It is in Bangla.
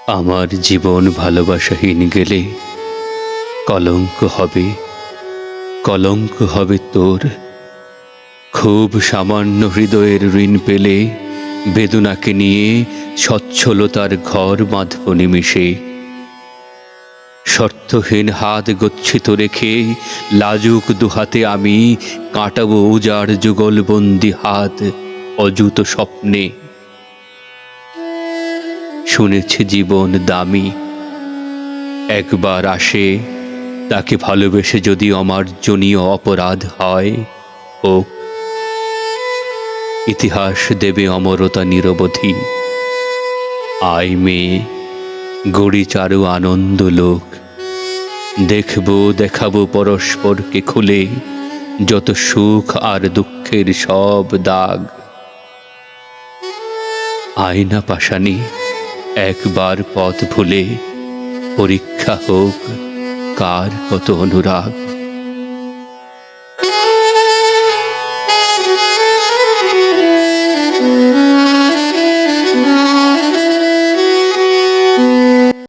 আমার জীবন ভালোবাসাহীন গেলে কলঙ্ক হবে, কলঙ্ক হবে তোর। খুব সামান্য হৃদয়ের ঋণ পেলে বেদনাকে নিয়ে সচ্ছলতার ঘর বাঁধব নিমিষে। শর্তহীন হাত গচ্ছিত রেখে লাজুক দুহাতে আমি কাটাবো উজাড় যুগলবন্দি হাত অযুত স্বপ্নে। শুনেছি জীবন দামি, একবার আসে, তাকে ভালোবেসে যদি অমার্জনীয় অপরাধ হয় হোক। ইতিহাস দেবে অমরতা নিরবধি। আয় মেয়ে, গড়ি চারু আনন্দ লোক। দেখবো দেখাবো পরস্পরকে খুলে যত সুখ আর দুঃখের সব দাগ। আয়না পাশানি, একবার পথ ভুলে পরীক্ষা হোক কার কত অনুরাগ।